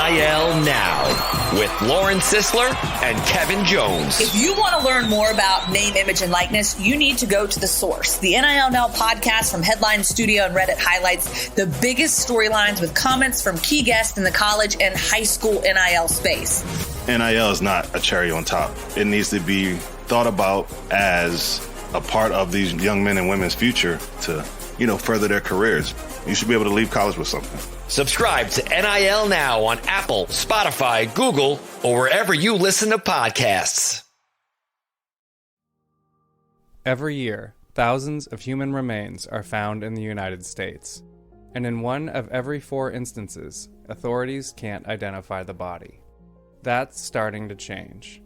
NIL Now with Lauren Sisler and Kevin Jones. If you want to learn more about name, image, and likeness, you need to go to The Source. The NIL Now podcast from Headline Studio and Reddit highlights the biggest storylines with comments from key guests in the college and high school NIL space. NIL is not a cherry on top. It needs to be thought about as a part of these young men and women's future to, further their careers. You should be able to leave college with something. Subscribe to NIL Now on Apple, Spotify, Google, or wherever you listen to podcasts. Every year, thousands of human remains are found in the United States. And in one of every 4 instances, authorities can't identify the body. That's starting to change.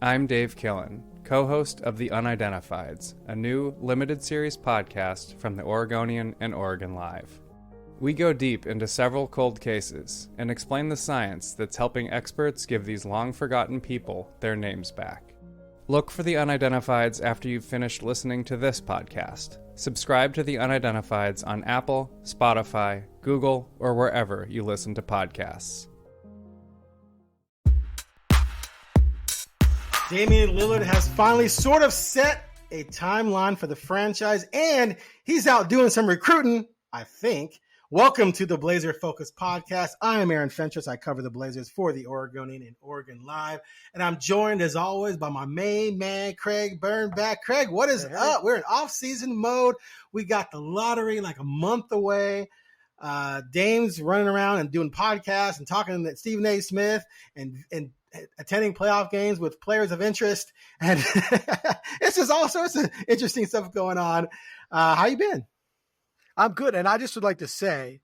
I'm Dave Killen, co-host of The Unidentifieds, a new limited series podcast from the Oregonian and OregonLive. We go deep into several cold cases and explain the science that's helping experts give these long-forgotten people their names back. Look for The Unidentifieds after you've finished listening to this podcast. Subscribe to The Unidentifieds on Apple, Spotify, Google, or wherever you listen to podcasts. Damian Lillard has finally sort of set a timeline for the franchise, and he's out doing some recruiting, I think. Welcome to the Blazer Focus podcast. I am Aaron Fentress. I cover the Blazers for the Oregonian and OregonLive, and I'm joined, as always, by my main man, Craig Birnbach. Craig, what is up? We're in off-season mode. We got the lottery like a month away. Dame's running around and doing podcasts and talking to Stephen A. Smith and attending playoff games with players of interest. And it's just all sorts of interesting stuff going on. How you been? I'm good. And I just would like to say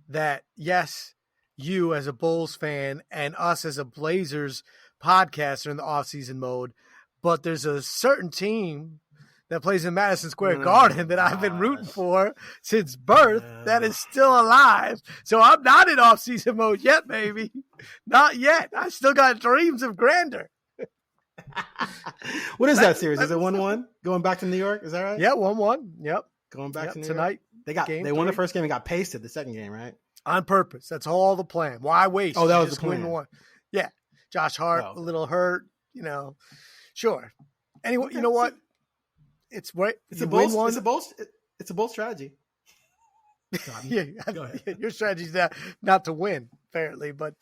that, yes, you as a Bulls fan and us as a Blazers podcast are in the off-season mode, but there's a certain team that plays in Madison Square Garden that I've been rooting for since birth that is still alive. So I'm not in off-season mode yet, baby. Not yet. I still got dreams of grandeur. What is that series? Is it 1-1 going back to New York? Is that right? Yeah, 1-1. Yep. Going back to New tonight. York? They won the first game and got pasted the second game, right? On purpose. That's all the plan. Why waste? Oh, that was just the plan. Win one. Yeah. Josh Hart, a little hurt, Sure. Anyway, Okay. You know what? It's right. It's a bold strategy. Yeah, your strategy is not to win, apparently, but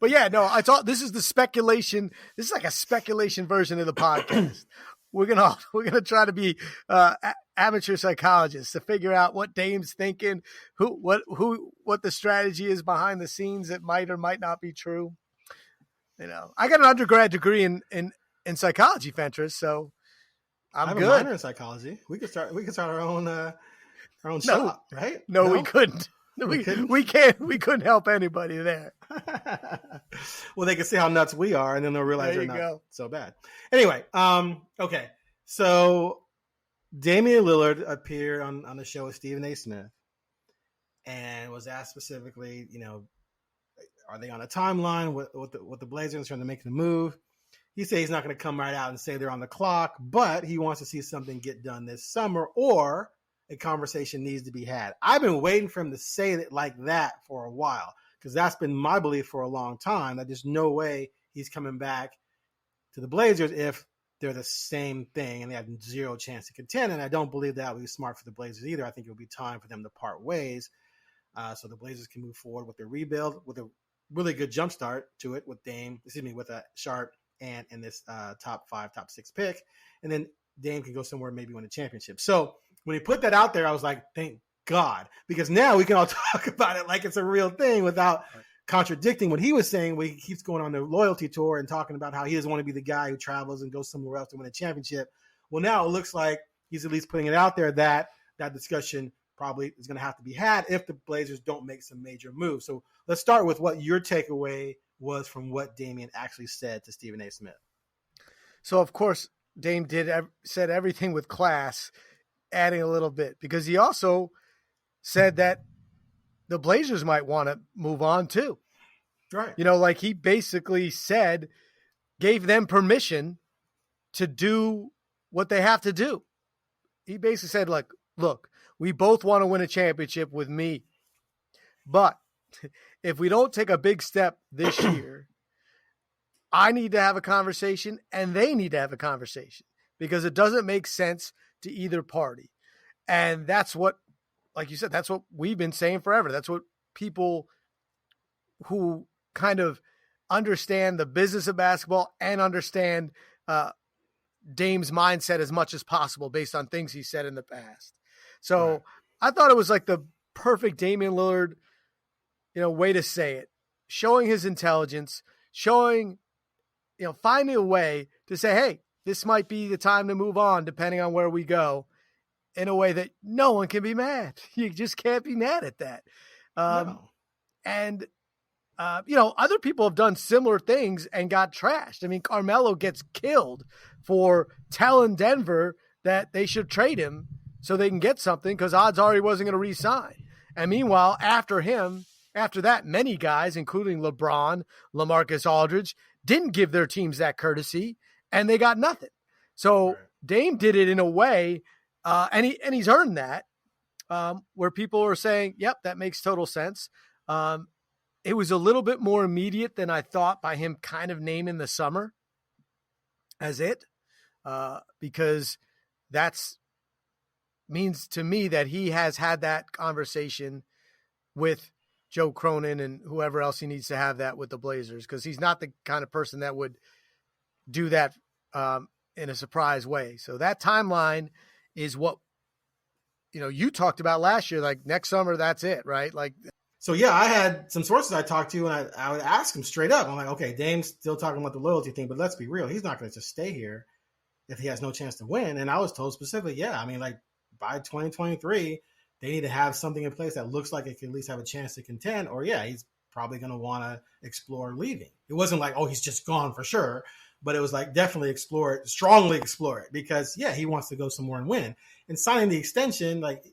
yeah, no. I thought this is the speculation. This is like a speculation version of the podcast. We're gonna try to be amateur psychologists to figure out what Dame's thinking, what the strategy is behind the scenes that might or might not be true. I got an undergrad degree in psychology, Fentress, so I'm good. I have a minor in psychology. We could start our own shop, right? No, we couldn't. We couldn't help anybody there. Well, they can see how nuts we are, and then they'll realize they're not so bad. Anyway, okay. So Damian Lillard appeared on the show with Stephen A. Smith and was asked specifically, are they on a timeline with the Blazers trying to make the move? He said he's not going to come right out and say they're on the clock, but he wants to see something get done this summer, or a conversation needs to be had. I've been waiting for him to say it like that for a while, because that's been my belief for a long time, that there's no way he's coming back to the Blazers if they're the same thing and they have zero chance to contend. And I don't believe that would be smart for the Blazers either. I think it would be time for them to part ways so the Blazers can move forward with their rebuild with a really good jump start to it with with a Sharp and this top 5, top 6 pick. And then Dame can go somewhere, maybe win a championship. So when he put that out there, I was like, thank God, because now we can all talk about it like it's a real thing without contradicting what he was saying when he keeps going on the loyalty tour and talking about how he doesn't want to be the guy who travels and goes somewhere else to win a championship. Well, now it looks like he's at least putting it out there that that discussion probably is going to have to be had if the Blazers don't make some major moves. So let's start with what your takeaway was from what Damian actually said to Stephen A. Smith. So, of course, Dame said everything with class, adding a little bit, because he also said that the Blazers might want to move on too. Right. Like he basically gave them permission to do what they have to do. He basically said, look, we both want to win a championship with me, but if we don't take a big step this year, I need to have a conversation and they need to have a conversation because it doesn't make sense to either party. And that's what, like you said, that's what we've been saying forever. That's what people who kind of understand the business of basketball and understand Dame's mindset as much as possible based on things he said in the past. So right. I thought it was like the perfect Damian Lillard, way to say it, showing his intelligence, showing, finding a way to say, hey, this might be the time to move on depending on where we go in a way that no one can be mad. You just can't be mad at that. No. And, other people have done similar things and got trashed. I mean, Carmelo gets killed for telling Denver that they should trade him so they can get something because odds are he wasn't going to re-sign. And meanwhile, after that, many guys, including LeBron, LaMarcus Aldridge, didn't give their teams that courtesy, and they got nothing. So right. Dame did it in a way, and he's earned that, where people are saying, yep, that makes total sense. It was a little bit more immediate than I thought by him kind of naming the summer as it, because that's means to me that he has had that conversation with Joe Cronin and whoever else he needs to have that with the Blazers, because he's not the kind of person that would do that in a surprise way. So that timeline is what, you talked about last year, like next summer, that's it, right? Like, so yeah, I had some sources I talked to and I would ask him straight up. I'm like, okay, Dame's still talking about the loyalty thing, but let's be real. He's not going to just stay here if he has no chance to win. And I was told specifically, yeah, I mean, like by 2023, they need to have something in place that looks like it can at least have a chance to contend, or yeah, he's probably going to want to explore leaving. It wasn't like, oh, he's just gone for sure, but it was like definitely explore it, strongly explore it, because yeah, he wants to go somewhere and win. And signing the extension, like,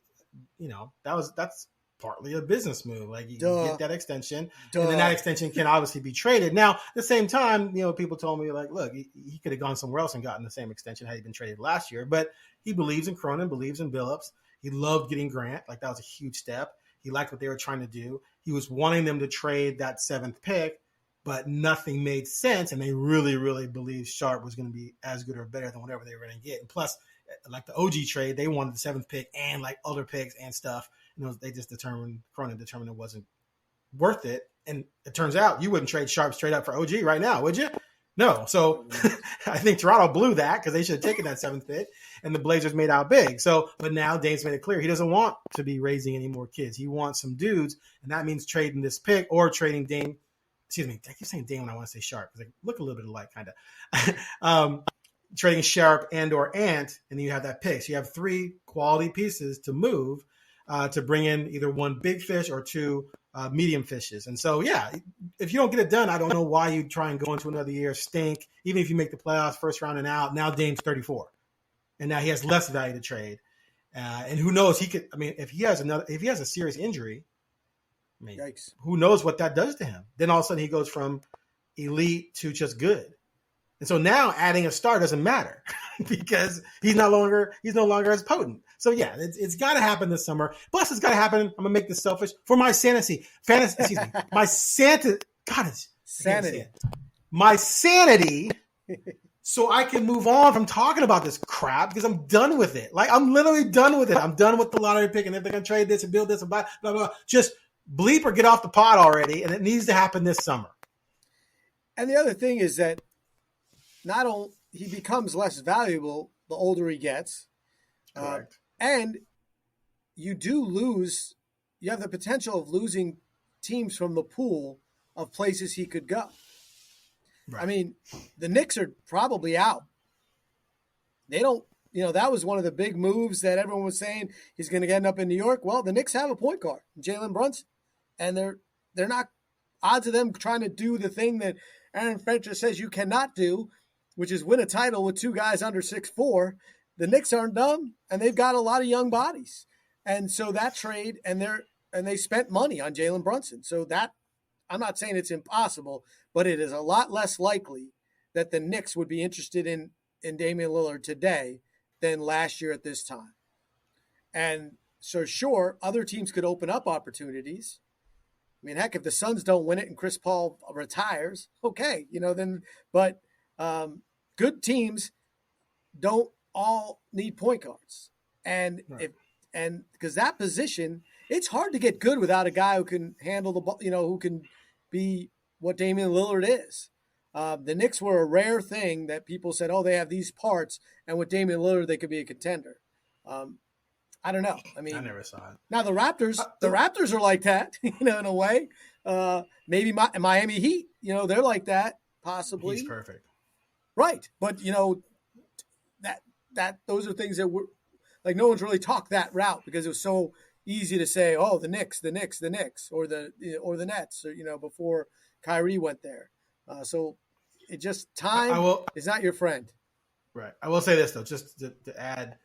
that's partly a business move. Like you get that extension, and then that extension can obviously be traded. Now, at the same time, people told me like, look, he could have gone somewhere else and gotten the same extension had he been traded last year, but he believes in Cronin, believes in Billups. He loved getting Grant. Like that was a huge step. He liked what they were trying to do. He was wanting them to trade that 7th pick, but nothing made sense. And they really, really believed Sharp was going to be as good or better than whatever they were going to get. And plus, like the OG trade, they wanted the 7th pick and like other picks and stuff. They just Cronin determined it wasn't worth it. And it turns out you wouldn't trade Sharp straight up for OG right now, would you? No. So I think Toronto blew that because they should have taken that 7th pick, and the Blazers made out big. So, but now Dame's made it clear he doesn't want to be raising any more kids. He wants some dudes, and that means trading this pick or trading Dame. Excuse me, I keep saying Dame when I want to say Sharp because they look a little bit alike, kind of. Trading Sharp and or Ant, and then you have that pick. So you have 3 quality pieces to move to bring in either 1 big fish or 2 medium fishes. And so, yeah, if you don't get it done, I don't know why you try and go into another year, stink, even if you make the playoffs first round and out. Now Dame's 34, and now he has less value to trade. And who knows, he could, I mean, if he has a serious injury, I mean, yikes, who knows what that does to him? Then all of a sudden he goes from elite to just good. And so now adding a star doesn't matter because he's no longer as potent. So yeah, it's got to happen this summer. Plus, it's got to happen. I'm gonna make this selfish for my sanity. My sanity. So I can move on from talking about this crap because I'm done with it. Like I'm literally done with it. I'm done with the lottery pick, and if they're gonna trade this and build this and blah blah blah, just bleep or get off the pot already. And it needs to happen this summer. And the other thing is that not only he becomes less valuable the older he gets. Correct. And you have the potential of losing teams from the pool of places he could go. Right. I mean, the Knicks are probably out. They don't, that was one of the big moves that everyone was saying he's going to end up in New York. Well, the Knicks have a point guard, Jalen Brunson, and they're not odds of them trying to do the thing that Aaron Fentress says you cannot do, which is win a title with 2 guys under 6'4". The Knicks aren't dumb, and they've got a lot of young bodies. And so that trade, and they spent money on Jalen Brunson. So that, I'm not saying it's impossible, but it is a lot less likely that the Knicks would be interested in Damian Lillard today than last year at this time. And so sure, other teams could open up opportunities, I mean, heck, if the Suns don't win it and Chris Paul retires, okay, then. But good teams don't all need point guards, and because that position, it's hard to get good without a guy who can handle the ball, who can be what Damian Lillard is. The Knicks were a rare thing that people said, oh, they have these parts, and with Damian Lillard, they could be a contender. I don't know. I mean, I never saw it. Now the Raptors are like that, in a way. Maybe Miami Heat, they're like that, possibly. He's perfect. Right. But, that those are things that were like, no one's really talked that route because it was so easy to say, oh, the Knicks, or the Nets, or, before Kyrie went there. So it just time is not your friend. Right. I will say this, though, just to add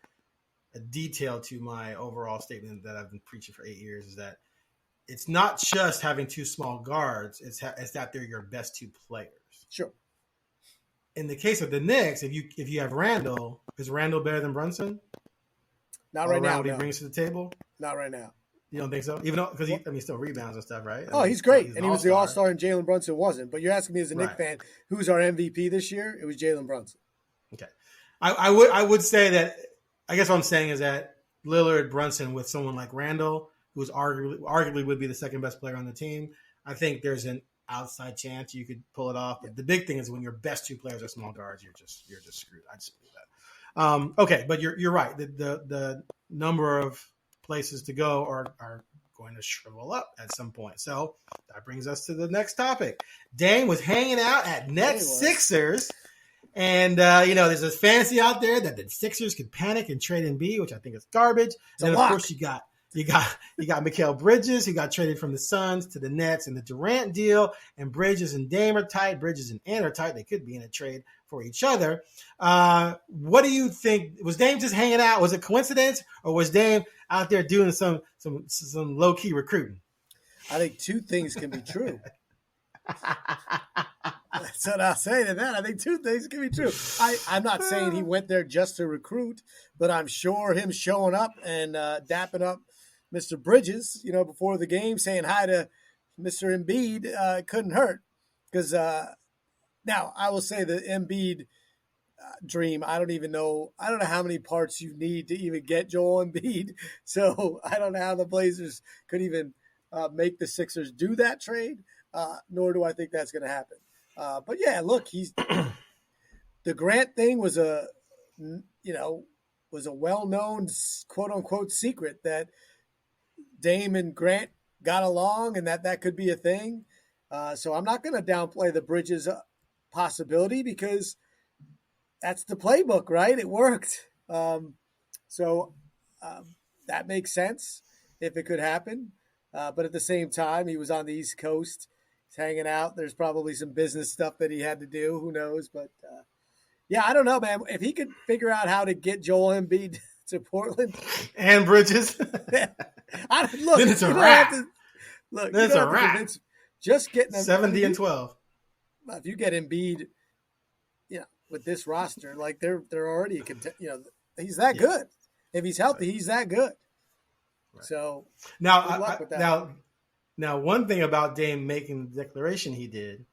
a detail to my overall statement that I've been preaching for 8 years, is that it's not just having two small guards. It's that they're your best two players. Sure. In the case of the Knicks, if you have Randall, is Randall better than Brunson? Not right now. What he brings to the table? Not right now. You don't think so? Even though, because he still rebounds and stuff, right? He's great. And he was the all-star and Jalen Brunson wasn't. But you're asking me as a Knicks fan, who's our MVP this year? It was Jalen Brunson. Okay. I would say that, I guess what I'm saying is that Lillard, Brunson with someone like Randall, who's arguably would be the second best player on the team, I think there's an outside chance you could pull it off. But the big thing is when your best two players are small guards, you're just screwed. I just believe that. Okay, but you're right. The number of places to go are going to shrivel up at some point. So that brings us to the next topic. Dame was hanging out at Nets Sixers. And, there's this fantasy out there that the Sixers could panic and trade Embiid, which I think is garbage. And then, of course, you got Mikal Bridges, who got traded from the Suns to the Nets in the Durant deal. And Bridges and Dame are tight. Bridges and Ant are tight. They could be in a trade for each other. What do you think? Was Dame just hanging out? Was it coincidence? Or was Dame out there doing some low-key recruiting? I think two things can be true. That's what I'll say to that. I think two things can be true. I'm not saying he went there just to recruit, but I'm sure him showing up and dapping up Mr. Bridges, before the game, saying hi to Mr. Embiid couldn't hurt. Because now I will say the Embiid dream, I don't know how many parts you need to even get Joel Embiid. So I don't know how the Blazers could even make the Sixers do that trade. Nor do I think that's going to happen. But yeah, look, the Grant thing was a well-known quote unquote secret that Dame and Grant got along and that could be a thing. So I'm not going to downplay the Bridges possibility because that's the playbook, right? It worked. So that makes sense if it could happen. But at the same time, he was on the East Coast. He's hanging out. There's probably some business stuff that he had to do. Who knows? But, yeah, I don't know, man. If he could figure out how to get Joel Embiid to Portland. And Bridges. Then it's a wrap. Then it's a wrap. Just getting 70 and 12. If you get Embiid, with this roster, like they're already he's that good. If he's healthy, he's that good. Right. So now, one thing about Dame making the declaration he did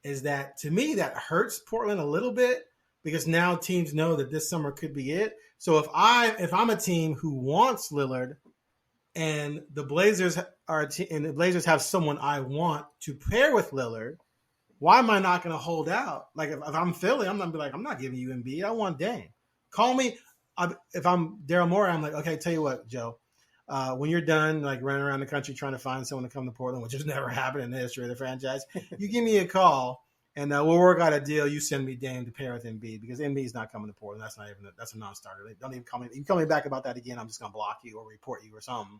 is that, to me, that hurts Portland a little bit because now teams know that this summer could be it. So if I'm a team who wants Lillard and the Blazers have someone I want to pair with Lillard, why am I not going to hold out? Like if I'm Philly, I'm going to be like, I'm not giving you Embiid. I want Dame. Call me. If I'm Daryl Morey, I'm like, okay, tell you what, Joe. When you're done, like running around the country trying to find someone to come to Portland, which has never happened in the history of the franchise, you give me a call and we'll work out a deal. You send me Dame to pair with Embiid because Embiid's not coming to Portland. That's a non-starter. Don't even call me. You call me back about that again, I'm just gonna block you or report you or something.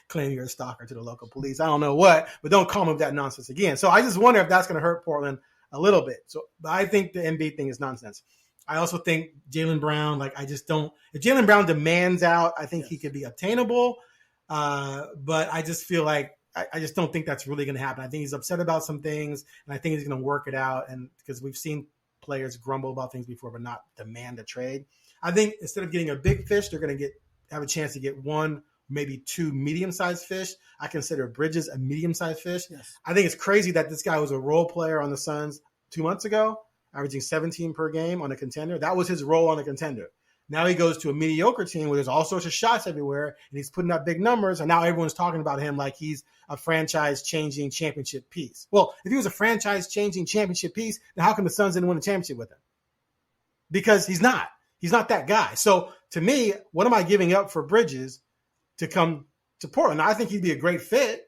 Claim you're a stalker to the local police. I don't know what, but don't call me with that nonsense again. So I just wonder if that's gonna hurt Portland a little bit. So, but I think the Embiid thing is nonsense. I also think Jaylen Brown, if Jaylen Brown demands out, I think he could be obtainable. But I just feel like, I just don't think that's really going to happen. I think he's upset about some things, and I think he's going to work it out. And because we've seen players grumble about things before, but not demand a trade. I think instead of getting a big fish, they're going to have a chance to get one maybe 2 medium-sized fish. I consider Bridges a medium-sized fish. Yes. I think it's crazy that this guy was a role player on the Suns 2 months ago, averaging 17 per game on a contender. That was his role on a contender. Now he goes to a mediocre team where there's all sorts of shots everywhere, and he's putting up big numbers, and now everyone's talking about him like he's a franchise-changing championship piece. Well, if he was a franchise-changing championship piece, then how come the Suns didn't win a championship with him? Because he's not. He's not that guy. So to me, what am I giving up for Bridges to come to Portland? Now, I think he'd be a great fit,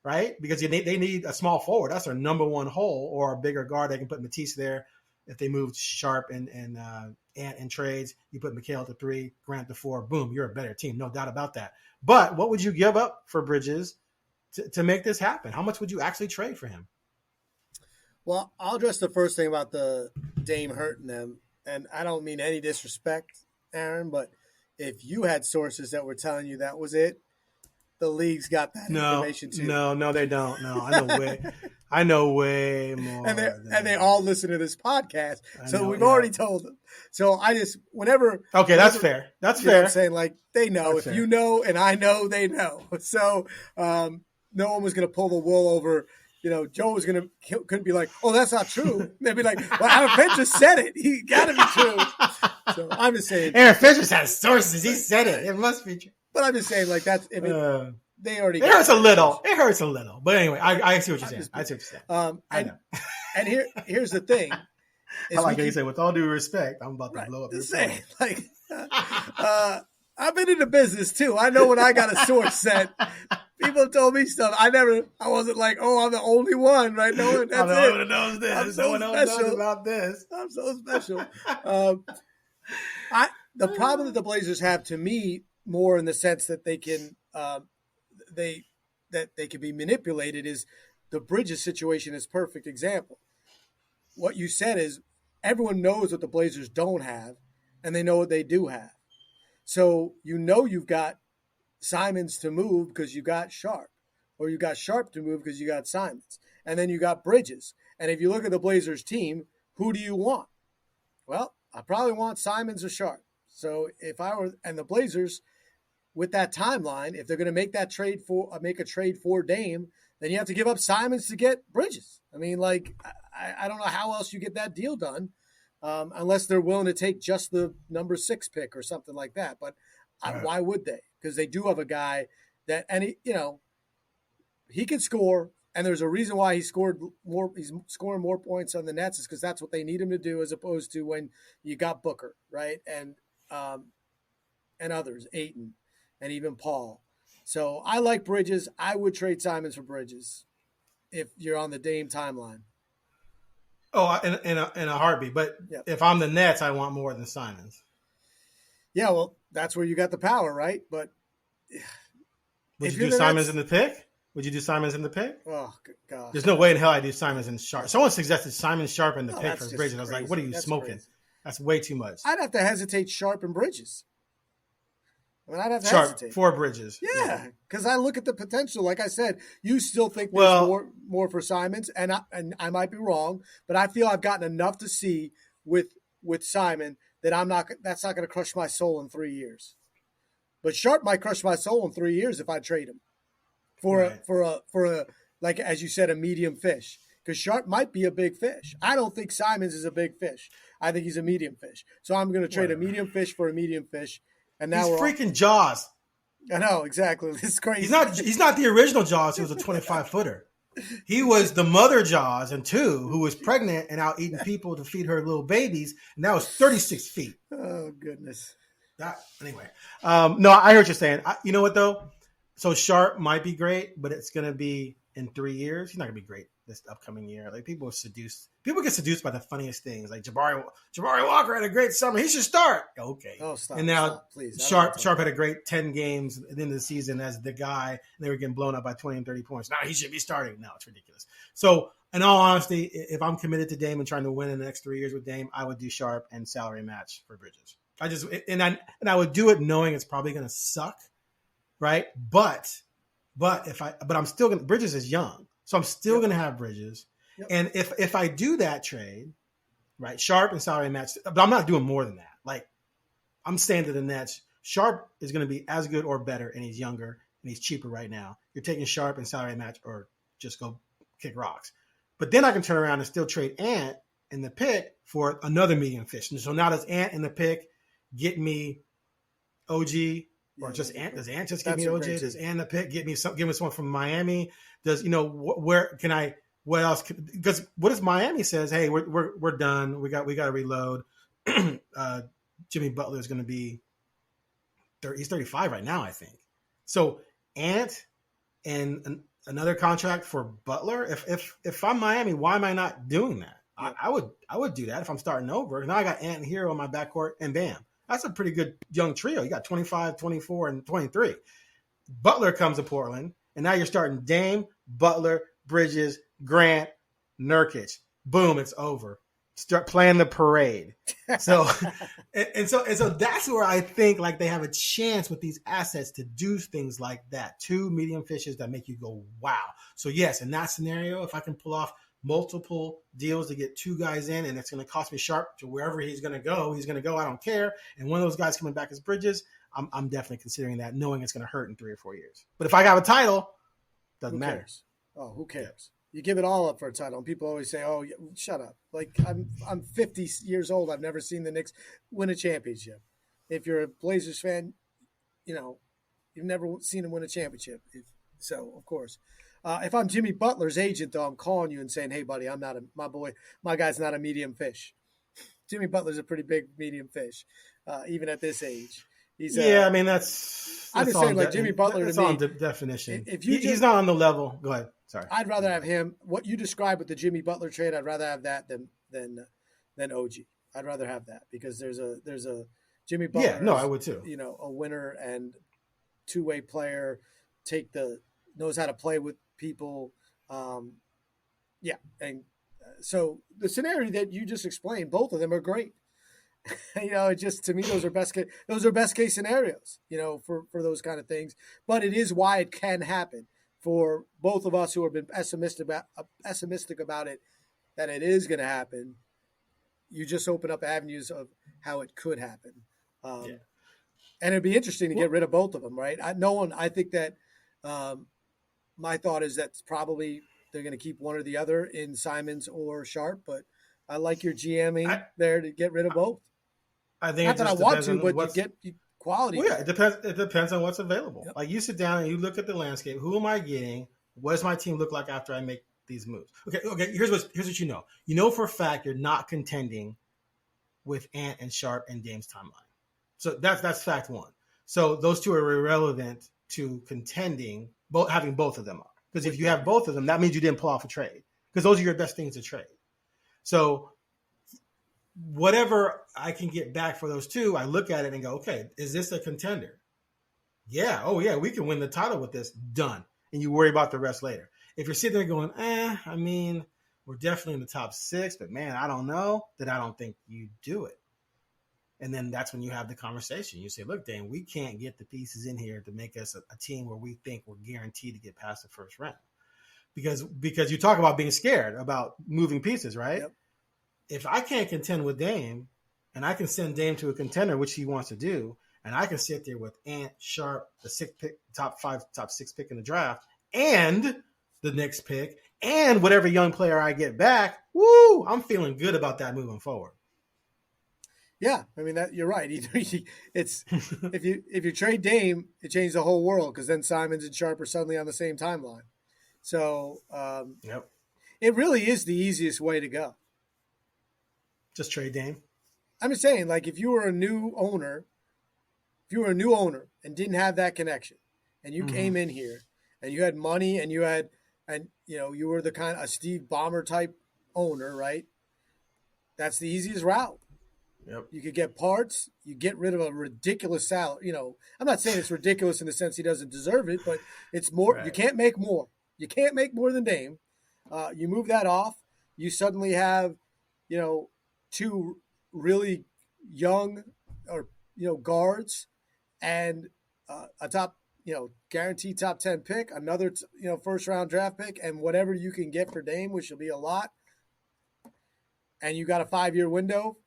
right? Because they need a small forward. That's their number one hole, or a bigger guard. They can put Matisse there if they moved Sharp and trades. You put Mikal to 3, Grant to 4. Boom, you're a better team. No doubt about that. But what would you give up for Bridges to make this happen? How much would you actually trade for him? Well, I'll address the first thing about the Dame hurting them. And I don't mean any disrespect, Aaron, but if you had sources that were telling you that was it, the league's got that information too. No, they don't. No, I know way more. And they all listen to this podcast, so we've already told them. So whenever. Okay, that's fair. That's fair. I'm saying, like, they know. That's if fair. You know and I know, they know. So no one was going to pull the wool over. Joe was couldn't be like, oh, that's not true. They'd be like, well, Aaron Fentress said it. He got to be true. So I'm just saying. Aaron Fentress has sources. He said it. It must be true. But I'm just saying, like, that's they already. It hurts a little. It hurts a little. But anyway, I see what you're saying. I see what you're saying. I know. And here's the thing. I like how you say, with all due respect, I'm about to blow up your phone. Like, I've been in the business too. I know when I got a source set. People told me stuff. I wasn't like, oh, I'm the only one, right? No one, that's I'm the only one that knows this. I'm so no one else knows about this. I'm so special. The problem that the Blazers have, to me, more in the sense that they can they can be manipulated, is the Bridges situation is perfect example. What you said is everyone knows what the Blazers don't have, and they know what they do have. So you've got Simons to move because you got Sharp, or you got Sharp to move because you got Simons, and then you got Bridges. And if you look at the Blazers team, who do you want? Well, I probably want Simons or Sharp. So if I were, and the Blazers, with that timeline, if they're going to make a trade for Dame, then you have to give up Simons to get Bridges. I mean, like, I don't know how else you get that deal done, unless they're willing to take just the number 6 pick or something like that. But why would they? Because they do have a guy that, and he can score, and there's a reason why he's scoring more points on the Nets, is because that's what they need him to do, as opposed to when you got Booker, right, and others, Ayton, and even Paul. So I like Bridges. I would trade Simons for Bridges if you're on the Dame timeline. Oh, in a heartbeat. But if I'm the Nets, I want more than Simons. Yeah, well, that's where you got the power, right? But would you do Simons in the pick? Would you do Simons in the pick? Oh, God. There's no way in hell I do Simons and Sharp. Someone suggested Simons, Sharp in the pick for Bridges. I was like, what are you smoking? Crazy. That's way too much. I'd have to hesitate Sharp and Bridges. I mean, I'd have to Sharp hesitate. For Bridges. Yeah, because I look at the potential. Like I said, you still think there's more for Simons, and I might be wrong, but I feel I've gotten enough to see with Simon that that's not going to crush my soul in 3 years. But Sharp might crush my soul in 3 years if I trade him for a like, as you said, a medium fish. Because Sharp might be a big fish. I don't think Simons is a big fish. I think he's a medium fish. So I'm going to trade a medium fish for a medium fish. And now he's freaking Jaws. I know, exactly. It's crazy. He's not the original Jaws. He was a 25-footer. He was the mother Jaws and 2 who was pregnant and out eating people to feed her little babies. And that was 36 feet. Oh, goodness. Anyway. No, I heard what you're saying. You know what, though? So Sharp might be great, but it's going to be in 3 years. He's not going to be great this upcoming year. Like, people are seduced. People get seduced by the funniest things. Like Jabari Walker had a great summer. He should start. Okay. Oh, stop. And now stop, please. Sharp had a great 10 games at the end of the season as the guy, and they were getting blown up by 20 and 30 points. Now he should be starting. No, it's ridiculous. So, in all honesty, if I'm committed to Dame and trying to win in the next 3 years with Dame, I would do Sharp and salary match for Bridges. I would do it knowing it's probably going to suck, right? But I'm still going to, Bridges is young. So I'm still going to have Bridges. Yep. And if I do that trade, right, Sharp and salary match, but I'm not doing more than that. Like, I'm saying to the Nets, Sharp is going to be as good or better, and he's younger and he's cheaper right now. You're taking Sharp and salary match or just go kick rocks. But then I can turn around and still trade Ant in the pick for another medium fish. And so now does Ant in the pick get me OG or just Ant? Does Ant just give me OG? Does Ant in the pick give me someone from Miami? Does where can I? What else? Because what if Miami says, "Hey, we're done. We got to reload." Jimmy Butler is going to be he's 35 right now, I think. So Ant and another contract for Butler. If I'm Miami, why am I not doing that? I would do that if I'm starting over. Now I got Ant and Hero on my backcourt, and bam, that's a pretty good young trio. You got 25, 24, and 23. Butler comes to Portland, and now you're starting Dame, Butler, Bridges, Grant, Nurkic. Boom, it's over. Start playing the parade. So, so that's where I think like they have a chance with these assets to do things like that. Two medium fishes that make you go, wow. So yes, in that scenario, if I can pull off multiple deals to get two guys in, and it's going to cost me Sharp to wherever he's going to go. I don't care. And one of those guys coming back is Bridges. I'm definitely considering that, knowing it's going to hurt in 3 or 4 years. But if I got a title, doesn't matter. Oh, who cares? You give it all up for a title, and people always say, "Oh, shut up!" Like I'm 50 years old. I've never seen the Knicks win a championship. If you're a Blazers fan, you've never seen them win a championship. So, of course, if I'm Jimmy Butler's agent, though, I'm calling you and saying, "Hey, buddy, my guy's not a medium fish." Jimmy Butler's a pretty big medium fish, even at this age. I mean that's I'm just saying, like Jimmy Butler that's to me. on definition. If he's not on the level. Go ahead. Sorry. I'd rather have him. What you described with the Jimmy Butler trade, I'd rather have that than OG. I'd rather have that because there's a Jimmy Butler. Yeah, no, I would too. A winner and two-way player, knows how to play with people. And so the scenario that you just explained, both of them are great. It just to me those are best case scenarios. For those kind of things. But it is why it can happen. For both of us who have been pessimistic about it, that it is going to happen, you just open up avenues of how it could happen. And it'd be interesting to get rid of both of them, right? I think that my thought is that probably they're going to keep one or the other in Simons or Sharp, but I like your GMing there to get rid of both. I think not that I want to, but you get quality. Well, yeah, it depends on what's available. Yep. Like you sit down and you look at the landscape. Who am I getting? What does my team look like after I make these moves? Okay. Here's what you know. You know for a fact you're not contending with Ant and Sharp and Dame's timeline. So that's fact one. So those two are irrelevant to contending, having both of them up. Because if you have both of them, that means you didn't pull off a trade. Because those are your best things to trade. So whatever I can get back for those two, I look at it and go, okay, is this a contender? Yeah. Oh, yeah, we can win the title with this. Done. And you worry about the rest later. If you're sitting there going, I mean, we're definitely in the top 6, but man, I don't know, then I don't think you do it. And then that's when you have the conversation. You say, look, Dan, we can't get the pieces in here to make us a team where we think we're guaranteed to get past the first round. Because you talk about being scared about moving pieces, right? Yep. If I can't contend with Dame, and I can send Dame to a contender, which he wants to do, and I can sit there with Ant, Sharp, the 6th pick, top 6 pick in the draft, and the next pick, and whatever young player I get back, woo! I'm feeling good about that moving forward. Yeah, I mean that you're right. It's if you trade Dame, it changes the whole world because then Simons and Sharp are suddenly on the same timeline. So It really is the easiest way to go. Just trade Dame. I'm just saying, like, if you were a new owner and didn't have that connection, and you came in here and you had money and you were the kind of a Steve Ballmer type owner, right? That's the easiest route. Yep. You could get parts. You get rid of a ridiculous salary. I'm not saying it's ridiculous in the sense he doesn't deserve it, but it's more. Right. You can't make more. You can't make more than Dame. You move that off. You suddenly have, two really young guards and a top, guaranteed top 10 pick, another, first round draft pick, and whatever you can get for Dame, which will be a lot. And you got a 5-year window,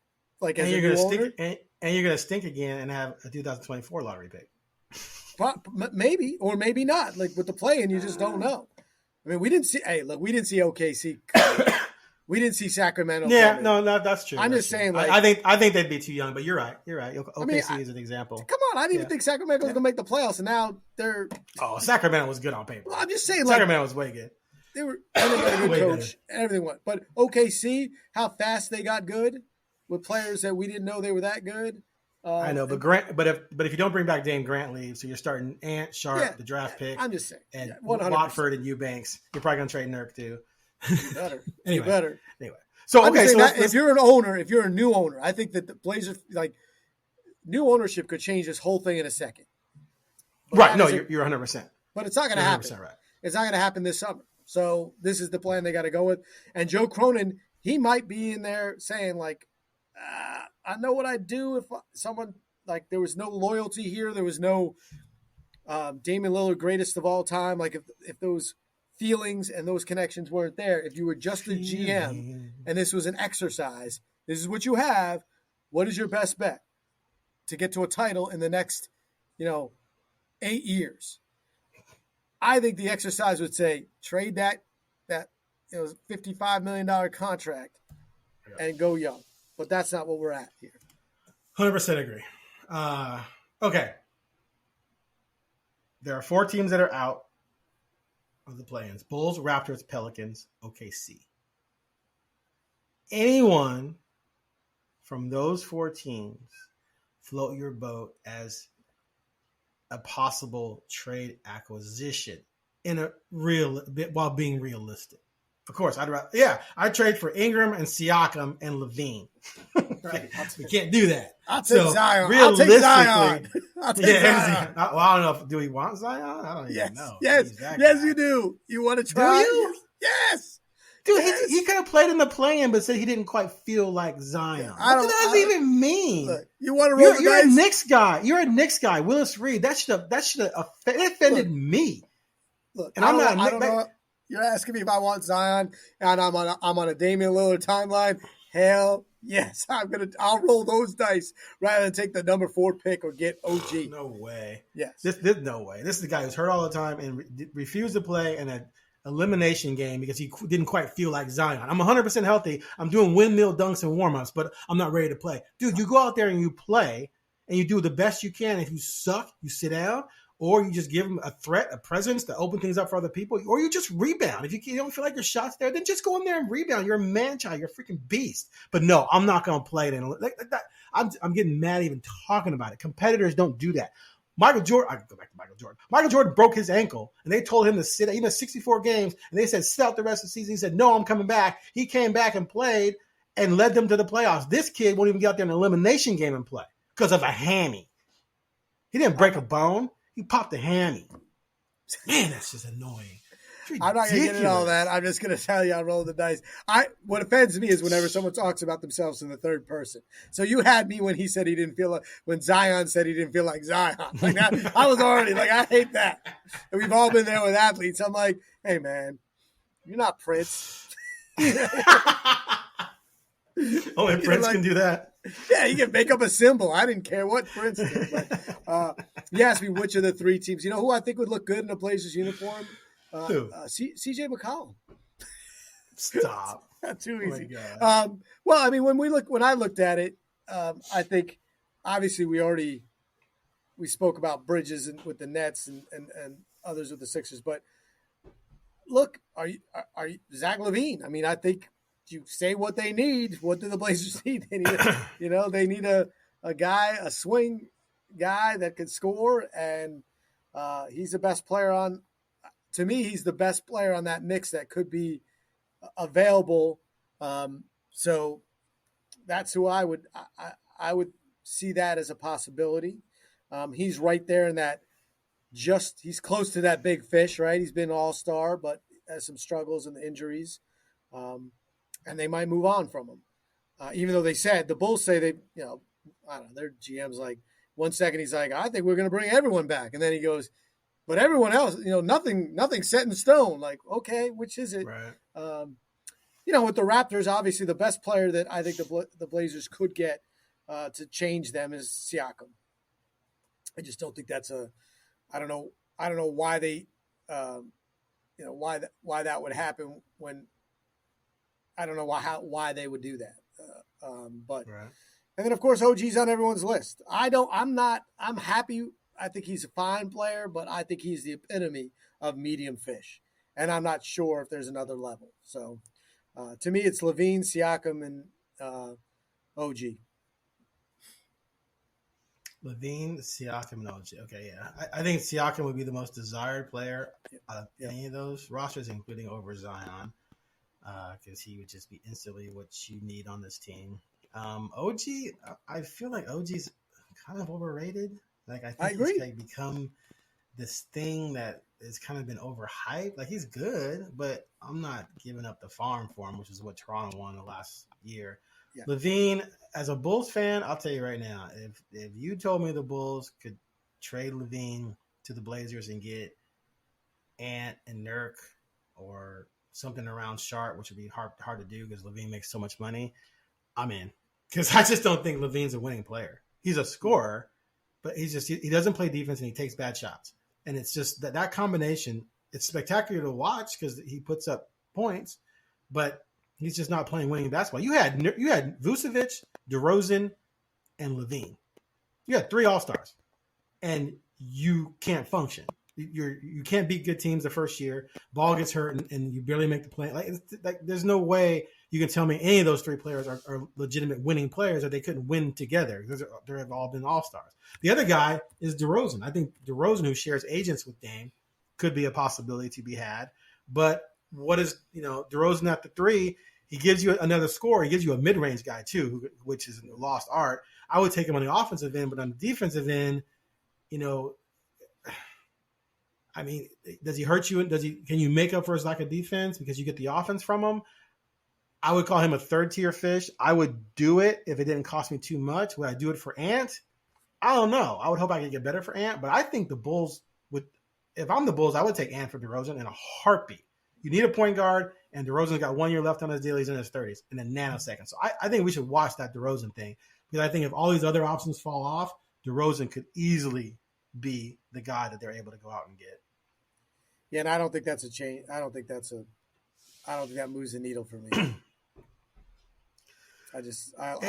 like as a new owner. and you're going to stink again and have a 2024 lottery pick. Maybe or maybe not. Like with the play, and you just don't know. I mean, we didn't see OKC. We didn't see Sacramento. Yeah, no, that's true. I'm just saying, like, I think they'd be too young, but you're right. OKC is an example. Come on, I didn't even think Sacramento was going to make the playoffs, and now they're. Oh, Sacramento was good on paper. Well, I'm just saying, Sacramento was way good. They were a good coach. Everything went, but OKC, how fast they got good with players that we didn't know they were that good. I know, but if you don't bring back Dame Grant leaves, so you're starting Ant, Sharp, the draft pick. I'm just saying, and 100%. Watford and Eubanks. You're probably going to trade Nurk too. You better. Anyway. So if you're an owner, if you're a new owner, I think that the Blazers, like, new ownership could change this whole thing in a second. But right? No, you're 100%. But it's not going to happen. Right. It's not going to happen this summer. So this is the plan they got to go with. And Joe Cronin, he might be in there saying, like, I know what I'd do if someone, like, there was no loyalty here. There was no Damian Lillard greatest of all time. Like, if those feelings and those connections weren't there, if you were just a GM and this was an exercise, this is what you have. What is your best bet to get to a title in the next, 8 years? I think the exercise would say trade that $55 million contract and go young. But that's not what we're at here. 100% agree. Okay. There are 4 teams that are out of the play-ins: Bulls, Raptors, Pelicans, OKC. Anyone from those 4 teams float your boat as a possible trade acquisition while being realistic? Of course, I'd trade for Ingram and Siakam and Levine. Right? We can't do that. I'll take Zion. Realistically, I'll take Zion. Well, I don't know. Do we want Zion? I don't even know. Yes, you do. You want to try? Do you? Yes. Dude, he could have played in the play-in, but said he didn't quite feel like Zion. What does that even mean? Look, you want to roll the dice? You're a Knicks guy. You're a Knicks guy. Willis Reed. That should have offended me. Look, and I don't know. You're asking me if I want Zion and I'm on a Damian Lillard timeline. Hell yes, I'll roll those dice rather than take the number 4 pick or get OG. No way. Yes. This no way. This is the guy who's hurt all the time and refused to play in an elimination game because he didn't quite feel like Zion. I'm 100% healthy. I'm doing windmill dunks and warm-ups, but I'm not ready to play. Dude, you go out there and you play and you do the best you can. If you suck, you sit down. Or you just give them a threat, a presence to open things up for other people. Or you just rebound. If you don't feel like your shot's there, then just go in there and rebound. You're a man-child. You're a freaking beast. But no, I'm not going to play it. Like that. I'm getting mad even talking about it. Competitors don't do that. Michael Jordan, I can go back to Michael Jordan. Michael Jordan broke his ankle, and they told him to sit. He missed 64 games, and they said, sit out the rest of the season. He said, no, I'm coming back. He came back and played and led them to the playoffs. This kid won't even get out there in an elimination game and play because of a hammy. He didn't break a bone. He popped a hammy. Man, that's just annoying. I'm not going to get into all that. I'm just going to tell you I rolled the dice. What offends me is whenever someone talks about themselves in the third person. So you had me when he said he didn't feel like, when Zion said he didn't feel like Zion. Like that, I was already like, I hate that. And we've all been there with athletes. I'm like, hey, man, you're not Prince. Only Prince can do that. Yeah, he can make up a symbol. I didn't care what Prince did. But, you asked me which of the 3 teams. You know who I think would look good in a Blazers uniform? Who? CJ McCollum. Stop. Not too easy. Well, I mean, when I looked at it, I think obviously we spoke about Bridges with the Nets and others with the Sixers, but look, are you Zach LaVine? I mean, I think you say what they need. What do the Blazers need? They need, they need a guy, a swing guy that can score, and he's the best player on. To me, he's the best player on that Knicks that could be available. So that's who I would see that as a possibility. He's right there in that. He's close to that big fish, right? He's been all-star, but has some struggles and injuries. And they might move on from him. Even though the Bulls say I don't know, their GM's like, 1 second he's like, I think we're going to bring everyone back. And then he goes, but everyone else, nothing's set in stone. Like, okay, which is it? Right. With the Raptors, obviously the best player that I think the Blazers could get to change them is Siakam. I just don't think that's I don't know why they, why that would happen when. I don't know why they would do that. But right. And then of course OG's on everyone's list. I'm happy. I think he's a fine player, but I think he's the epitome of medium fish. And I'm not sure if there's another level. So to me, it's LaVine, Siakam, and OG. LaVine, Siakam, and OG. Okay, yeah. I think Siakam would be the most desired player out of any of those rosters, including over Zion, because he would just be instantly what you need on this team. OG, I feel like OG's kind of overrated. Like I think he's like become this thing that has kind of been overhyped. Like he's good, but I'm not giving up the farm for him, which is what Toronto won the last year. Yeah. LaVine, as a Bulls fan, I'll tell you right now, if you told me the Bulls could trade LaVine to the Blazers and get Ant and Nurk or something around Sharp, which would be hard to do because LaVine makes so much money, I'm in. Because I just don't think LaVine's a winning player. He's a scorer, but he doesn't play defense and he takes bad shots. And it's just that combination, it's spectacular to watch because he puts up points, but he's just not playing winning basketball. You had Vucevic, DeRozan, and LaVine. You had 3 All-Stars, and you can't function. You can't beat good teams the first year. Ball gets hurt, and you barely make the play. Like there's no way you can tell me any of those 3 players are legitimate winning players, or they couldn't win together. They have all been All-Stars. The other guy is DeRozan. I think DeRozan, who shares agents with Dame, could be a possibility to be had. But what is DeRozan at the 3? He gives you another scorer. He gives you a mid-range guy too, which is a lost art. I would take him on the offensive end, but on the defensive end, I mean, does he hurt you? Can you make up for his lack of defense because you get the offense from him? I would call him a 3rd-tier fish. I would do it if it didn't cost me too much. Would I do it for Ant? I don't know. I would hope I could get better for Ant, but I think the Bulls would. If I'm the Bulls, I would take Ant for DeRozan in a heartbeat. You need a point guard, and DeRozan's got 1 year left on his deal. He's in his 30s in a nanosecond. So I think we should watch that DeRozan thing because I think if all these other options fall off, DeRozan could easily be the guy that they're able to go out and get. Yeah, and I don't think that's a change. I don't think that moves the needle for me. I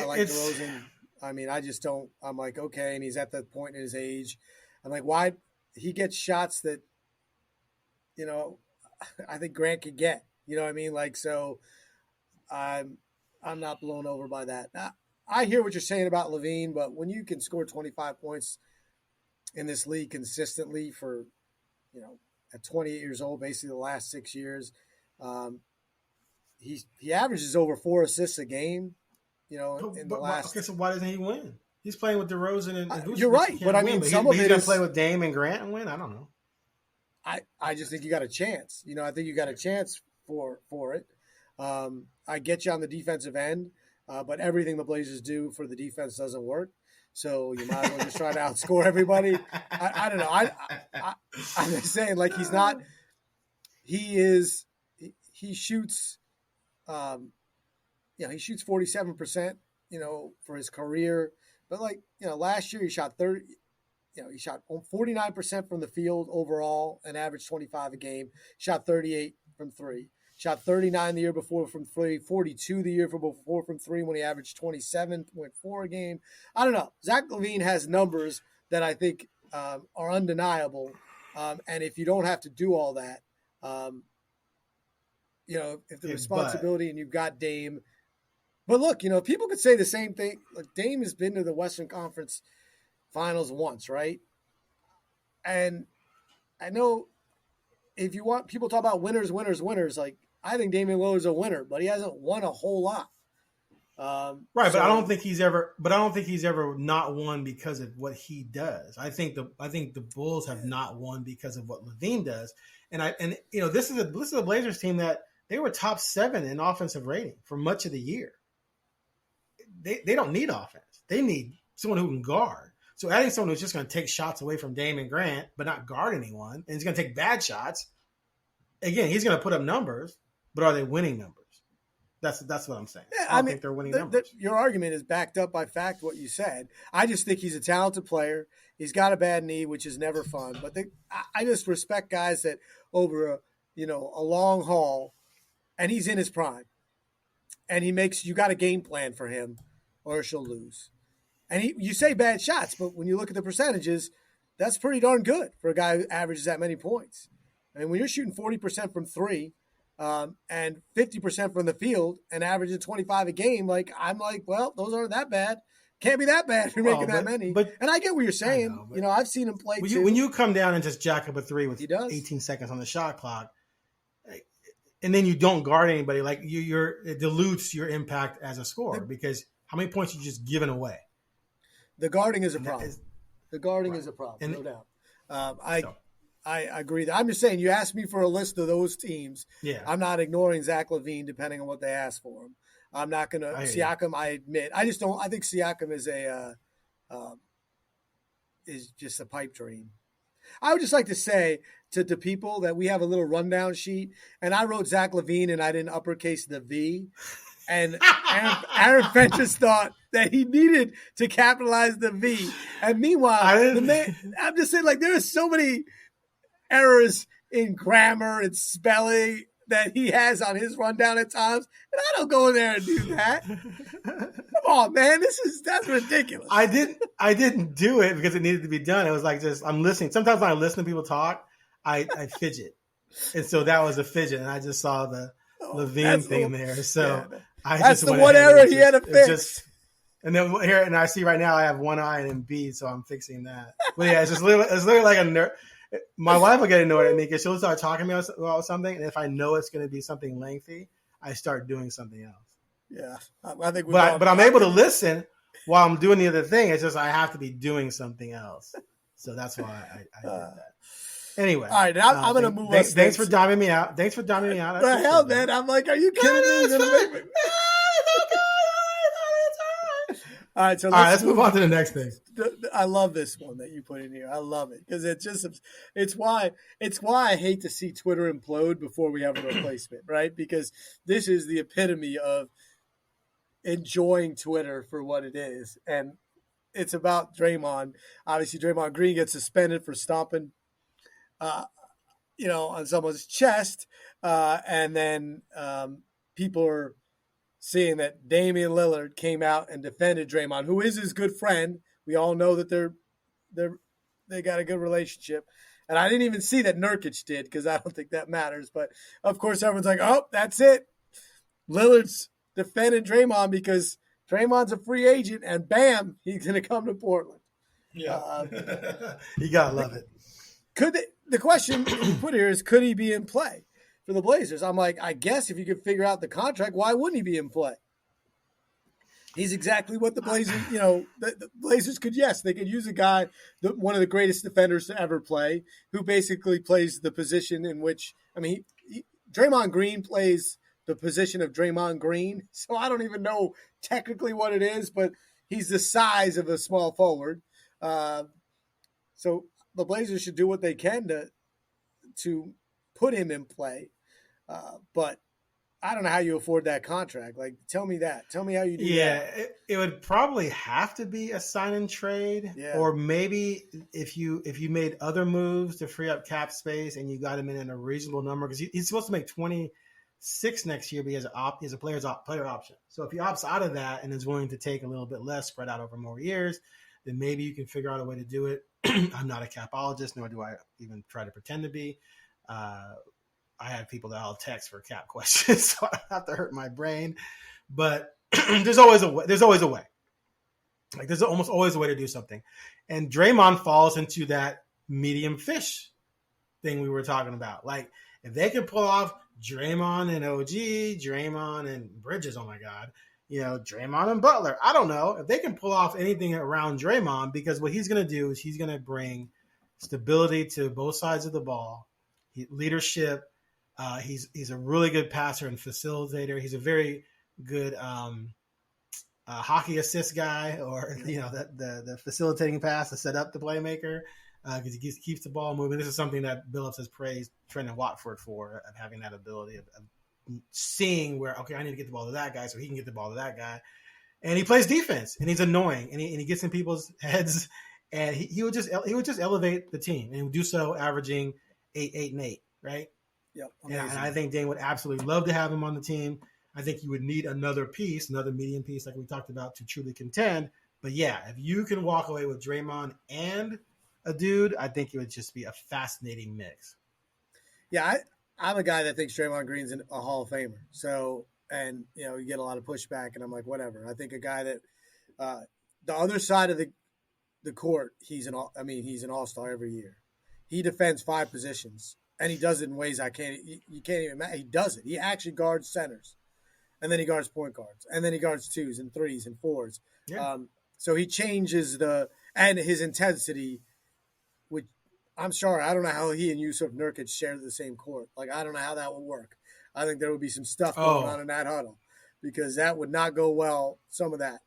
like DeRozan. I mean, I just don't. I'm like, okay, and he's at that point in his age. I'm like, why he gets shots that, I think Grant could get. You know what I mean? Like, so I'm not blown over by that. Now, I hear what you're saying about LaVine, but when you can score 25 points in this league consistently for, at 28 years old, basically the last 6 years, he averages over 4 assists a game. In the last. Okay, so why doesn't he win? He's playing with DeRozan and Vucevic. You're right, but I mean, he's some of it gonna is play with Dame and Grant and win. I don't know. I just think you got a chance. I think you got a chance for it. I get you on the defensive end, but everything the Blazers do for the defense doesn't work. So you might as well just try to outscore everybody. I don't know. I'm just saying, like, he's not. He shoots. He shoots 47%. For his career, but last year he shot 30. He shot 49% from the field overall and averaged 25 a game. Shot 38 from 3. Shot 39 the year before from 3. 42 the year before from 3 when he averaged 27.4 a game. I don't know. Zach LaVine has numbers that I think are undeniable. And if you don't have to do all that, if the responsibility and you've got Dame. But look, people could say the same thing. Like, Dame has been to the Western Conference Finals once, right? And I know if you want people talk about winners, like, I think Damian Lillard's a winner, but he hasn't won a whole lot. Right, but I don't think he's ever not won because of what he does. I think the Bulls have not won because of what LaVine does. And this is a Blazers team that they were top 7 in offensive rating for much of the year. They don't need offense. They need someone who can guard. So adding someone who's just going to take shots away from Dame and Grant, but not guard anyone, and he's going to take bad shots. Again, he's going to put up numbers, but are they winning numbers? That's what I'm saying. Yeah, I don't think they're winning numbers. Your argument is backed up by fact what you said. I just think he's a talented player. He's got a bad knee, which is never fun. But I just respect guys that over a long haul, and he's in his prime, and you got a game plan for him, or she'll lose. And you say bad shots, but when you look at the percentages, that's pretty darn good for a guy who averages that many points. I mean, when you're shooting 40% from three and 50% from the field and averaging 25 a game, I'm like, well, those aren't that bad. Can't be that bad if you're making that many. And I get what you're saying. I've seen him play too. When you come down and just jack up a three with 18 seconds on the shot clock, and then you don't guard anybody, it dilutes your impact as a scorer because how many points are you just giving away? The guarding is a problem. The guarding is a problem, no doubt. I agree. I'm just saying, you asked me for a list of those teams. Yeah. I'm not ignoring Zach LaVine depending on what they ask for him. I'm not going to – Siakam, I admit. I just don't – I think Siakam is just a pipe dream. I would just like to say to people that we have a little rundown sheet, and I wrote Zach LaVine and I didn't uppercase the V. And Aaron Fentress thought that he needed to capitalize the V. And meanwhile, I'm just saying, there are so many errors in grammar and spelling that he has on his rundown at times, and I don't go in there and do that. Come on, man, that's ridiculous. I didn't do it because it needed to be done. It was I'm listening. Sometimes when I listen to people talk, I fidget, and so that was a fidget, and I just saw the LaVine thing there. So that's the one error he had to fix. And then here, and I see right now I have one eye and B, so I'm fixing that. But yeah, it's literally like a nerd. My wife will get annoyed at me because she'll start talking to me about something, and if I know it's going to be something lengthy, I start doing something else. Yeah, I think. But I'm able to listen while I'm doing the other thing. It's just I have to be doing something else, so that's why I did that. Anyway, all right, I'm going to move on. Thanks for diming me out. The hell, man! I'm like, are you kidding me? All right, let's move on to the next thing. I love this one that you put in here. I love it because it's why I hate to see Twitter implode before we have a replacement, right? Because this is the epitome of enjoying Twitter for what it is, and it's about Draymond. Obviously, Draymond Green gets suspended for stomping, on someone's chest, and then people are seeing that Damian Lillard came out and defended Draymond, who is his good friend. We all know that they got a good relationship. And I didn't even see that Nurkic did because I don't think that matters. But, of course, everyone's like, oh, that's it. Lillard's defending Draymond because Draymond's a free agent, and bam, he's going to come to Portland. Yeah. You got to love it. The question you put here is, could he be in play for the Blazers? I'm like, I guess if you could figure out the contract, why wouldn't he be in play? He's exactly what the Blazers, the Blazers could, they could use a guy, one of the greatest defenders to ever play, who basically plays the position in which, Draymond Green plays the position of Draymond Green. So I don't even know technically what it is, but he's the size of a small forward. So the Blazers should do what they can to put him in play. But I don't know how you afford that contract. Tell me that. Tell me how you do that. Yeah, it would probably have to be a sign and trade, or maybe if you made other moves to free up cap space and you got him in a reasonable number, because he's supposed to make 26 next year, but he has a player option. So if he opts out of that and is willing to take a little bit less, spread out over more years, then maybe you can figure out a way to do it. I'm not a capologist, nor do I even try to pretend to be. I have people that I'll text for cap questions, so I don't have to hurt my brain. But there's always a way. There's always almost always a way to do something. And Draymond falls into that medium fish thing we were talking about. If they could pull off Draymond and OG, Draymond and Bridges, oh my God, Draymond and Butler. I don't know if they can pull off anything around Draymond, because what he's going to do is he's going to bring stability to both sides of the ball, leadership. He's a really good passer and facilitator. He's a very good hockey assist guy, or the facilitating pass to set up the playmaker, because he keeps the ball moving. This is something that Billups has praised Trendon Watford for, of having that ability of seeing where, okay, I need to get the ball to that guy so he can get the ball to that guy. And he plays defense, and he's annoying, and he gets in people's heads, and he would just elevate the team, and he would do so averaging 8, 8, and 8, right? Yep. And I think Dame would absolutely love to have him on the team. I think you would need another piece, another medium piece like we talked about to truly contend. But yeah, if you can walk away with Draymond and a dude, I think it would just be a fascinating mix. Yeah, I'm a guy that thinks Draymond Green's a Hall of Famer. So, and, you get a lot of pushback, and I'm like, whatever. I think a guy that the other side of the court, he's an all-star every year. He defends 5 positions, and he does it in ways you can't even imagine. He does it. He actually guards centers, and then he guards point guards, and then he guards 2s and 3s and 4s. Yeah. So he changes and his intensity, which I'm sorry, I don't know how he and Yusuf Nurkic share the same court. Like, I don't know how that would work. I think there would be some stuff going on in that huddle because that would not go well, some of that.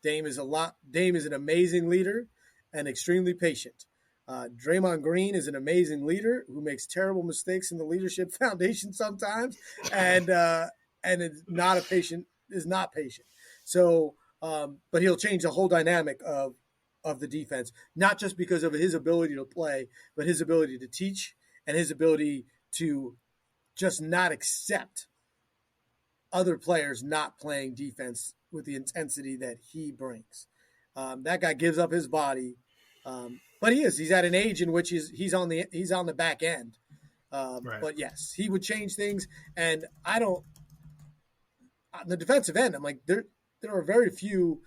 Dame is an amazing leader and extremely patient. Draymond Green is an amazing leader who makes terrible mistakes in the leadership foundation sometimes and is not patient. So, but he'll change the whole dynamic of the defense, not just because of his ability to play, but his ability to teach and his ability to just not accept other players not playing defense with the intensity that he brings. That guy gives up his body, but he's at an age in which he's on the back end. Right. But yes, he would change things, and on the defensive end, I'm like, there are very few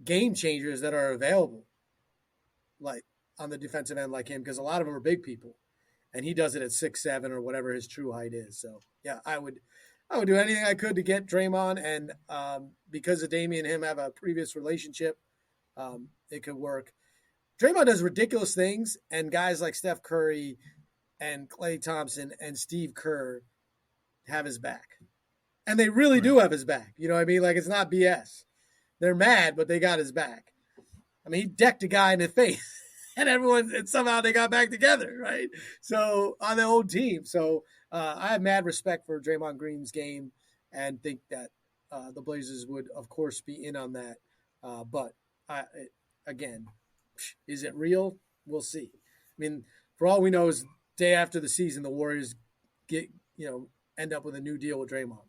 game changers that are available, like on the defensive end like him, because a lot of them are big people, and he does it at 6'7" or whatever his true height is. So yeah, I would do anything I could to get Draymond, and because of Damian and him have a previous relationship, it could work. Draymond does ridiculous things, and guys like Steph Curry and Klay Thompson and Steve Kerr have his back. And they really do have his back. You know what I mean? Like, it's not BS. They're mad, but they got his back. I mean, he decked a guy in the face, and somehow they got back together, right? So, on their own team. So, I have mad respect for Draymond Green's game and think that the Blazers would, of course, be in on that. But, again, is it real? We'll see. I mean, for all we know is day after the season, the Warriors end up with a new deal with Draymond.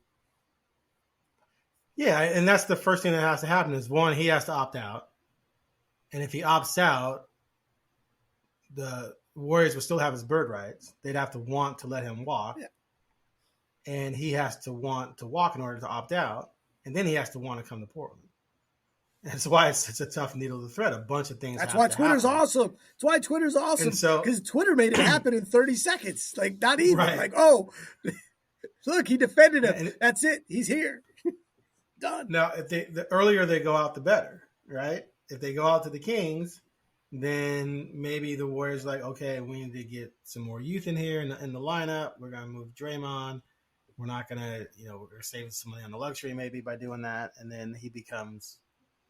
Yeah, and that's the first thing that has to happen is, one, he has to opt out. And if he opts out, the Warriors would still have his bird rights. They'd have to want to let him walk. Yeah. And he has to want to walk in order to opt out. And then he has to want to come to Portland. That's why it's a tough needle to thread. A bunch of things. That's why Twitter's awesome. That's why Twitter's awesome. Because Twitter made it happen in 30 seconds. Like, not even. Right. Like, look, he defended him. That's it. He's here. Done. Now, if the earlier they go out, the better, right? If they go out to the Kings, then maybe the Warriors like, okay, we need to get some more youth in here in the lineup. We're going to move Draymond. We're not going to, we're saving some money on the luxury maybe by doing that. And then he becomes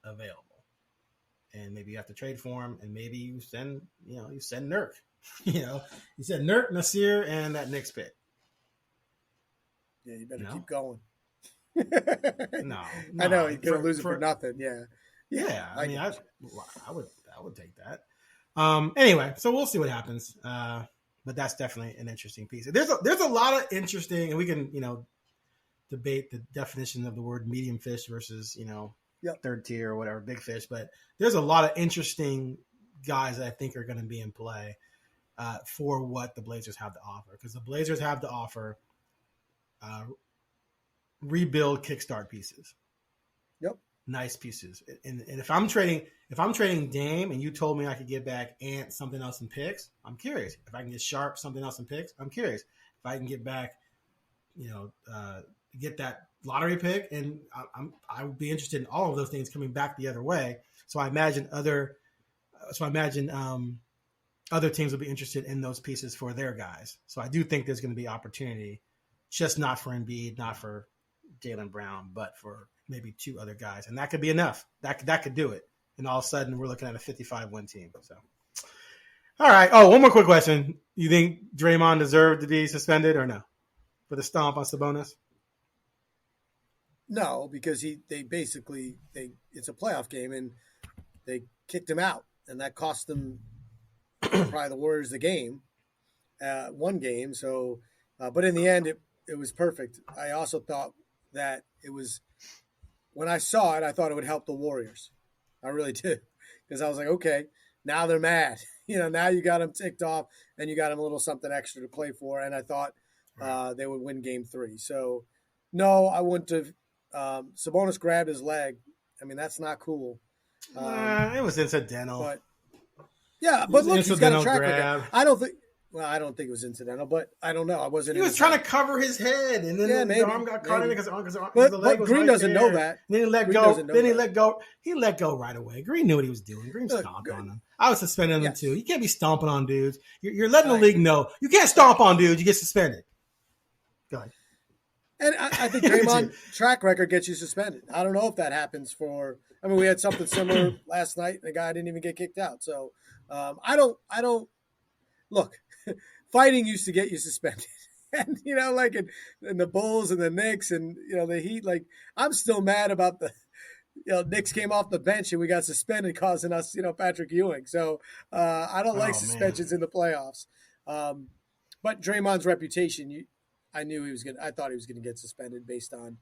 available. And maybe you have to trade for him. And maybe you send Nurk. You said Nurk, Nasir, and that Knicks pick. Yeah, you better keep going. No, I know he couldn't lose it for nothing. Yeah. I mean, I would take that. Anyway, so we'll see what happens. But that's definitely an interesting piece. There's a lot of interesting, and we can debate the definition of the word medium fish versus third tier or whatever, big fish. But there's a lot of interesting guys that I think are going to be in play for what the Blazers have to offer, because the Blazers have to offer rebuild kickstart pieces. Yep. Nice pieces. And if I'm trading Dame and you told me I could get back Ant something else in picks, I'm curious. If I can get Sharp something else in picks, I'm curious. If I can get back, get that lottery pick, and I would be interested in all of those things coming back the other way. So I imagine other teams will be interested in those pieces for their guys. So I do think there's going to be opportunity, just not for Embiid, not for Jaylen Brown, but for maybe 2 other guys. And that could be enough. That could do it. And all of a sudden we're looking at a 55-win team. So, all right. Oh, one more quick question. You think Draymond deserved to be suspended or no? with a stomp on Sabonis? No, because it's a playoff game and they kicked him out, and that cost them probably the Warriors the game, one game. So, but in the end, it was perfect. I also thought that it was, when I saw it, I thought it would help the Warriors. I really did, because I was like, okay, now they're mad. Now you got them ticked off, and you got them a little something extra to play for, and I thought they would win Game 3. So, no, I wouldn't have. Sabonis grabbed his leg. I mean, that's not cool. It was incidental. But look, he's got a track record. I don't think it was incidental, but I don't know. I wasn't. He was trying to cover his head, and then the arm got caught in it because the leg was Green doesn't know that. And then he let go. Then he let go. He let go right away. Green knew what he was doing. Green stomped on him. I was suspending him too. You can't be stomping on dudes. You're letting the league know you can't stomp on dudes. You get suspended. Go ahead. And I think Draymond track record gets you suspended. I don't know if that happens for. I mean, we had something similar last night. The guy didn't even get kicked out. So I don't look. Fighting used to get you suspended, and like in the Bulls and the Knicks and the Heat. Like, I'm still mad about the Knicks came off the bench and we got suspended, causing us Patrick Ewing. So I don't like suspensions in the playoffs. But Draymond's reputation, I thought he was gonna get suspended based on.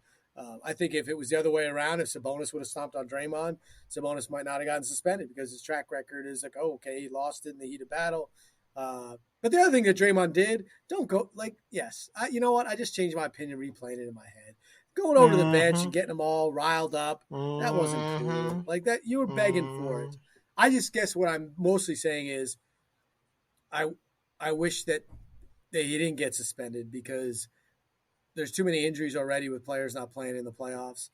I think if it was the other way around, if Sabonis would have stomped on Draymond, Sabonis might not have gotten suspended because his track record is like, oh, okay, he lost it in the heat of battle. But the other thing that Draymond did, don't go yes. You know what? I just changed my opinion, replaying it in my head. Going over to the bench and getting them all riled up, that wasn't cool. Like that, you were begging for it. I just guess what I'm mostly saying is I wish that he didn't get suspended because there's too many injuries already with players not playing in the playoffs.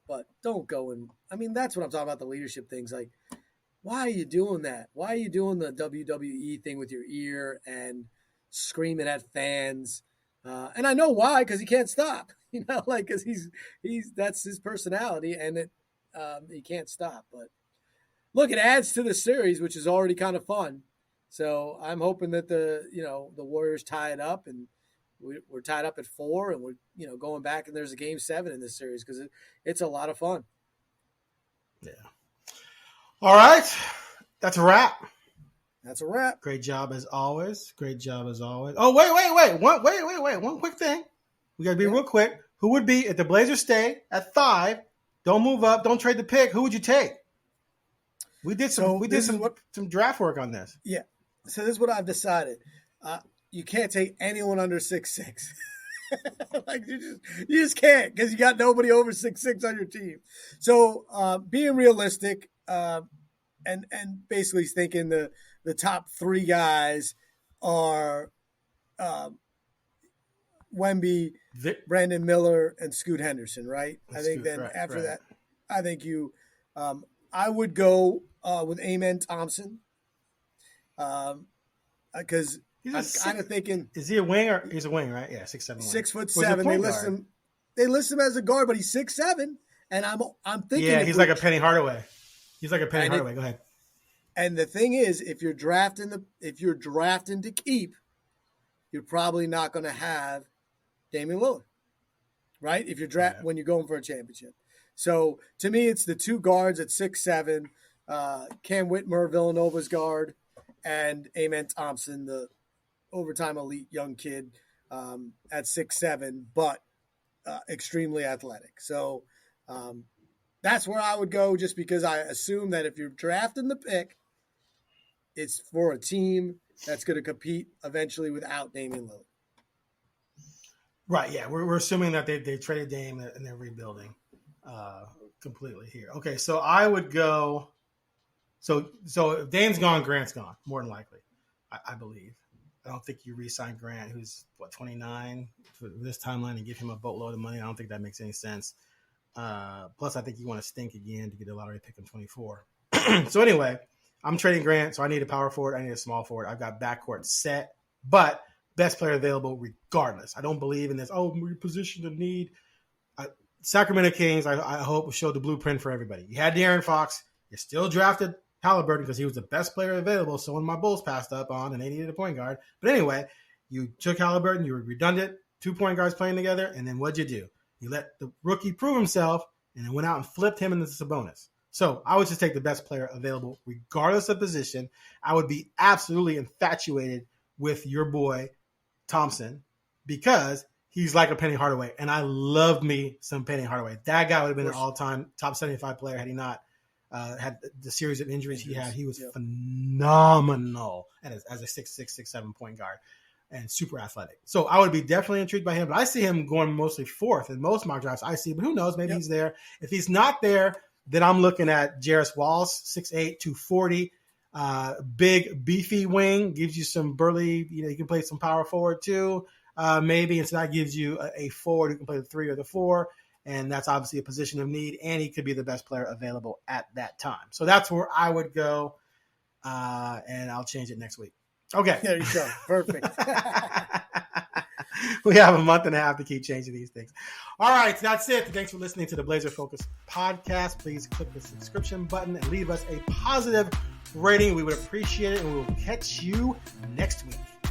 But don't go and – I mean, that's what I'm talking about, the leadership things. Like, why are you doing that? Why are you doing the WWE thing with your ear and screaming at fans? And I know why, because he can't stop. Because he's that's his personality, and he can't stop. But look, it adds to the series, which is already kind of fun. So I'm hoping that the Warriors tie it up, and we're tied up at 4, and we're going back, and there's a Game 7 in this series because it's a lot of fun. Yeah. All right, that's a wrap. That's a wrap. Great job as always. Oh, wait. One quick thing. We got to be real quick. Who would be, if the Blazers stay at 5, don't move up, don't trade the pick, who would you take? We did some draft work on this. Yeah. So this is what I've decided. You can't take anyone under 6'6". You just can't, because you got nobody over 6'6" on your team. So being realistic and basically thinking the top 3 guys are Wemby, Brandon Miller, and Scoot Henderson, right? I think after that, I think I would go with Amen Thompson because I'm kind of thinking, is he a wing or he's a wing, right? Yeah, 6'7". 6'7". They list him as a guard, but he's 6'7", and I'm thinking, yeah, he's like a Penny Hardaway. Go ahead. And the thing is, if you're drafting to keep, you're probably not going to have Damian Lillard, right? If you're when you're going for a championship. So to me, it's the 2 guards at 6'7", Cam Whitmer, Villanova's guard, and Amen Thompson, the overtime elite young kid at 6'7", but extremely athletic. So that's where I would go, just because I assume that if you're drafting the pick, it's for a team that's going to compete eventually without Damian Lillard. Right, yeah. We're assuming that they traded Dame and they're rebuilding completely here. Okay, so I would go – so if Dame's gone, Grant's gone, more than likely, I believe. I don't think you re-sign Grant, who's, 29, for this timeline, and give him a boatload of money. I don't think that makes any sense. Plus, I think you want to stink again to get a lottery pick in 24. So anyway, I'm trading Grant, so I need a power forward. I need a small forward. I've got backcourt set, but best player available regardless. I don't believe in this, we're positioned to need. Sacramento Kings, I hope, will show the blueprint for everybody. You had De'Aaron Fox. You still drafted Halliburton because he was the best player available. So when my Bulls passed up on and they needed a point guard. But anyway, you took Halliburton. You were redundant. 2 point guards playing together, and then what'd you do? You let the rookie prove himself, and then went out and flipped him into Sabonis. So I would just take the best player available, regardless of position. I would be absolutely infatuated with your boy Thompson because he's like a Penny Hardaway, and I love me some Penny Hardaway. That guy would have been an all-time top 75 player had he not had the series of injuries he had. He was phenomenal as a 6'6", 6'7" point guard and super athletic. So I would be definitely intrigued by him, but I see him going mostly fourth in most mock drafts I see, but who knows? Maybe he's there. If he's not there, then I'm looking at Jarris Walls, 6'8", 240, big, beefy wing, gives you some burly, you can play some power forward too, maybe. And so that gives you a forward who can play the 3 or the 4. And that's obviously a position of need, and he could be the best player available at that time. So that's where I would go, and I'll change it next week. Okay. There you go. Perfect. We have a month and a half to keep changing these things. All right, that's it. Thanks for listening to the Blazer Focus podcast. Please click the subscription button and leave us a positive rating. We would appreciate it, and we will catch you next week.